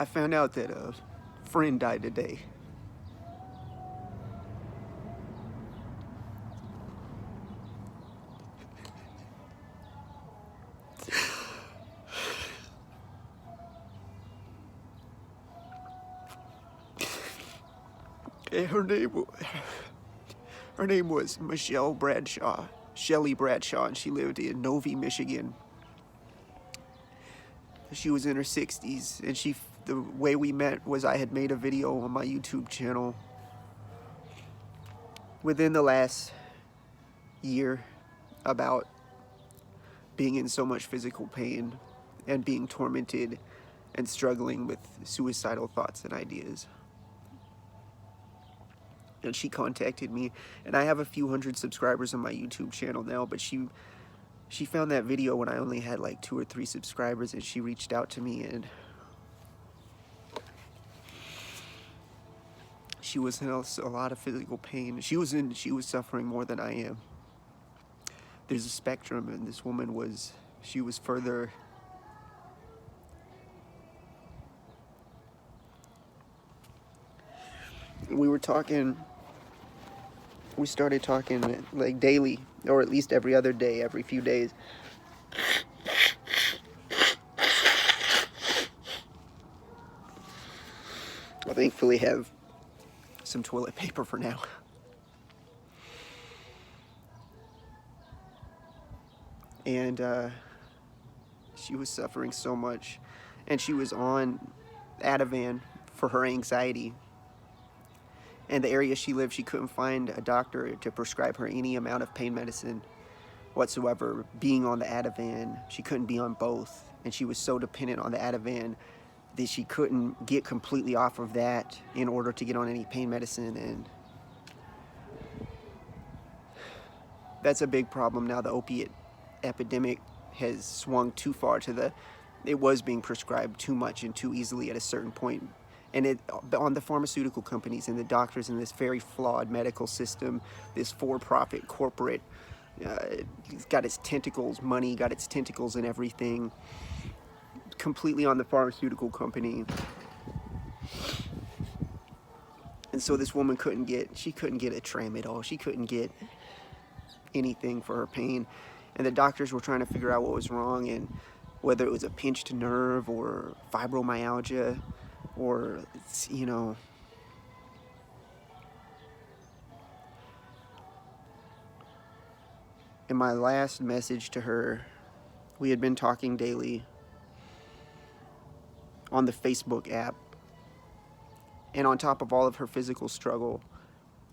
I found out that a friend died today. And her name was Michelle Bradshaw, Shelley Bradshaw, and she lived in Novi, Michigan. She was in her 60s, and the way we met was I had made a video on my YouTube channel within the last year about being in so much physical pain and being tormented and struggling with suicidal thoughts and ideas. And she contacted me, and I have a few hundred subscribers on my YouTube channel now, but she found that video when I only had like 2 or 3 subscribers, and she reached out to me, and she was in a lot of physical pain. She was suffering more than I am. There's a spectrum, and this woman was further. We started talking like daily, or at least every other day, every few days. I thankfully have some toilet paper for now. And she was suffering so much, and she was on Ativan for her anxiety. And the area she lived, she couldn't find a doctor to prescribe her any amount of pain medicine whatsoever. Being on the Ativan, she couldn't be on both, and she was so dependent on the Ativan that she couldn't get completely off of that in order to get on any pain medicine. And that's a big problem now. The opiate epidemic has swung too far it was being prescribed too much and too easily at a certain point. And on the pharmaceutical companies and the doctors in this very flawed medical system, this for-profit corporate, it's got its tentacles, money got its tentacles in everything, completely on the pharmaceutical company. And so this woman couldn't get a tramadol. She couldn't get anything for her pain. And the doctors were trying to figure out what was wrong, and whether it was a pinched nerve or fibromyalgia, or, in my last message to her, we had been talking daily on the Facebook app, and on top of all of her physical struggle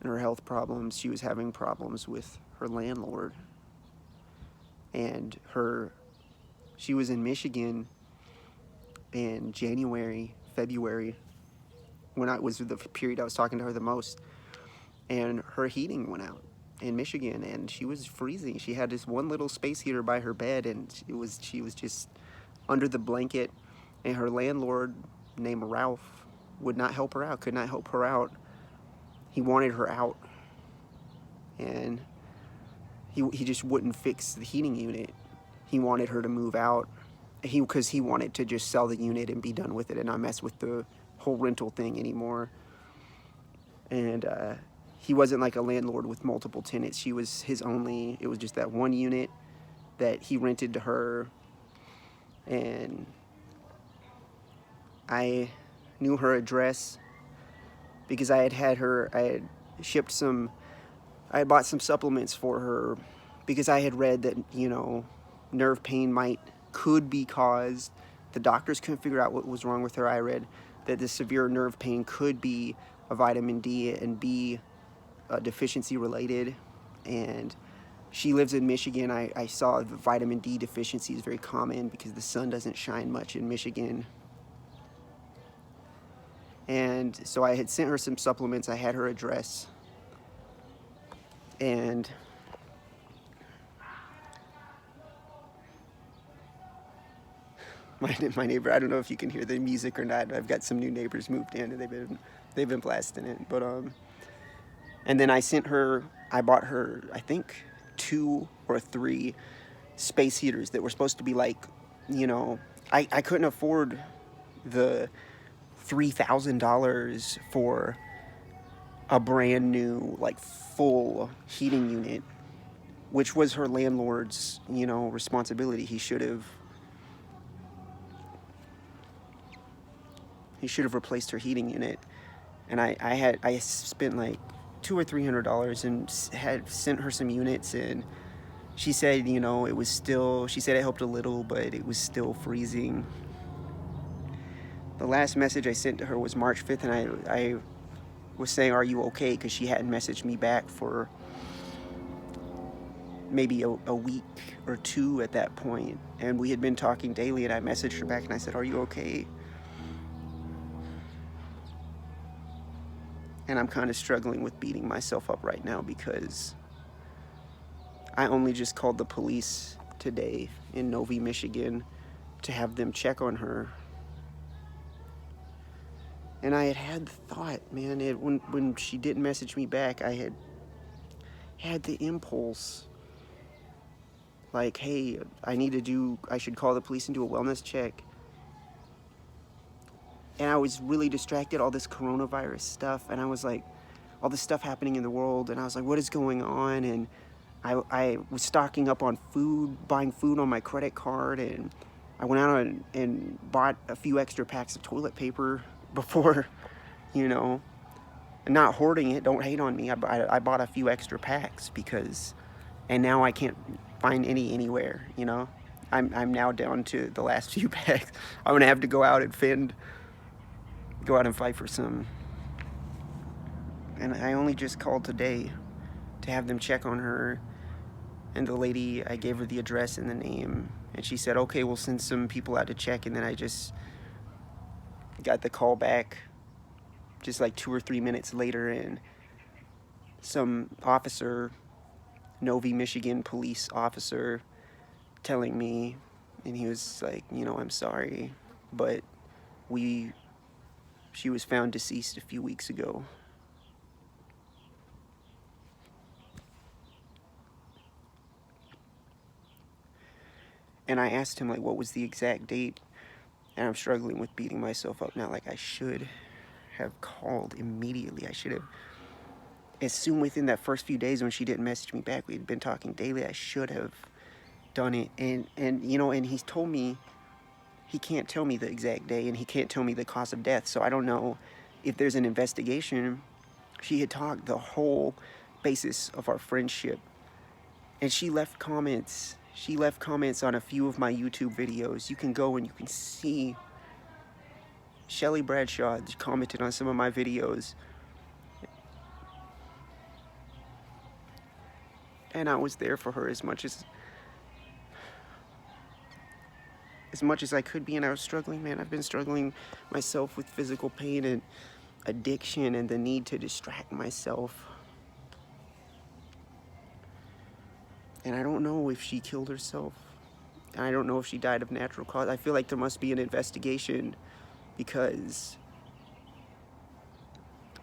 and her health problems, she was having problems with her landlord. And she was in Michigan in January, February, when I was the period I was talking to her the most, and her heating went out in Michigan, and she was freezing. She had this one little space heater by her bed, and she was just under the blanket, and her landlord, named Ralph, would not help her out, could not help her out. He wanted her out, and he just wouldn't fix the heating unit. He wanted her to move out, because he wanted to just sell the unit and be done with it and not mess with the whole rental thing anymore. And he wasn't like a landlord with multiple tenants. It was just that one unit that he rented to her. And I knew her address because I had bought some supplements for her, because I had read that, nerve pain could be caused. The doctors couldn't figure out what was wrong with her. I read that the severe nerve pain could be a vitamin D and B deficiency related. And she lives in Michigan. I saw the vitamin D deficiency is very common because the sun doesn't shine much in Michigan. And so I had sent her some supplements. I had her address. And my neighbor, I don't know if you can hear the music or not. I've got some new neighbors moved in, and they've been blasting it. But and then I bought her, I think, 2 or 3 space heaters that were supposed to be like, I couldn't afford the $3,000 for a brand new, like, full heating unit, which was her landlord's, responsibility. He should have replaced her heating unit. And I spent like $200 or $300 and had sent her some units, and she said, it was still, she said it helped a little, but it was still freezing. The last message I sent to her was March 5th, and I was saying, "Are you okay?" Because she hadn't messaged me back for maybe a week or two at that point. And we had been talking daily, and I messaged her back and I said, "Are you okay?" And I'm kind of struggling with beating myself up right now because I only just called the police today in Novi, Michigan to have them check on her. And I had the thought, man, when she didn't message me back, I had the impulse, like, hey, I should call the police and do a wellness check. And I was really distracted, all this coronavirus stuff, and I was like, all this stuff happening in the world, and I was like, what is going on? And I was stocking up on food, buying food on my credit card, and I went out and bought a few extra packs of toilet paper before, and not hoarding it. Don't hate on me. I bought a few extra packs and now I can't find any anywhere. I'm now down to the last few packs. I'm gonna have to go out and fight for some. And I only just called today to have them check on her. And the lady, I gave her the address and the name, and she said, okay, we'll send some people out to check. And then I just got the call back just like 2 or 3 minutes later, and some officer, Novi, Michigan police officer, telling me, and he was like, I'm sorry, but she was found deceased a few weeks ago. And I asked him, like, what was the exact date? And I'm struggling with beating myself up now. Like, I should have called immediately. I should have, as soon within that first few days when she didn't message me back, we had been talking daily, I should have done it. And and he's told me he can't tell me the exact day, and he can't tell me the cause of death. So I don't know if there's an investigation. She had talked the whole basis of our friendship, and she left comments. She left comments on a few of my YouTube videos. You can go and you can see Shelley Bradshaw commented on some of my videos. And I was there for her as much as I could be, and I was struggling, man. I've been struggling myself with physical pain and addiction and the need to distract myself. And I don't know if she killed herself. And I don't know if she died of natural cause. I feel like there must be an investigation, because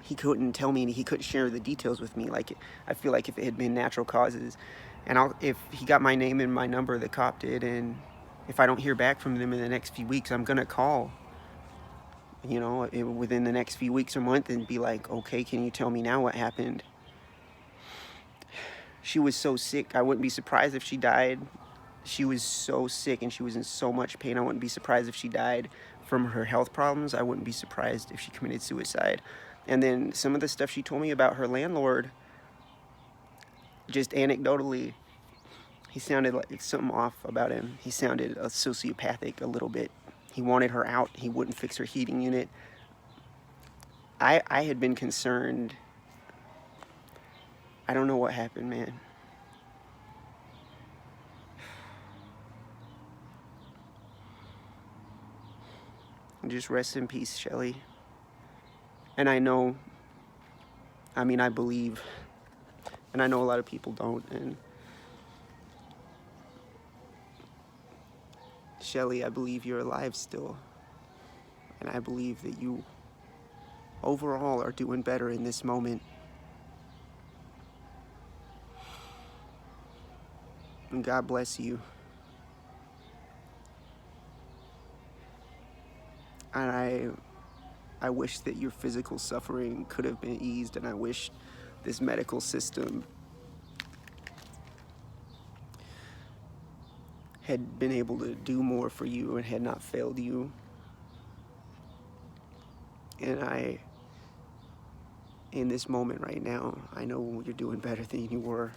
he couldn't tell me and he couldn't share the details with me. Like, I feel like if it had been natural causes, and if he got my name and my number, the cop did, and if I don't hear back from them in the next few weeks, I'm gonna call, within the next few weeks or month, and be like, okay, can you tell me now what happened? She was so sick, I wouldn't be surprised if she died. She was so sick and she was in so much pain. I wouldn't be surprised if she died from her health problems. I wouldn't be surprised if she committed suicide. And then some of the stuff she told me about her landlord, just anecdotally, he sounded like something off about him. He sounded sociopathic a little bit. He wanted her out. He wouldn't fix her heating unit. I had been concerned. I don't know what happened, man. Just rest in peace, Shelley. And I believe, and I know a lot of people don't, and Shelley, I believe you're alive still. And I believe that you overall are doing better in this moment. And God bless you. And I wish that your physical suffering could have been eased, and I wish this medical system had been able to do more for you and had not failed you. And in this moment right now, I know you're doing better than you were.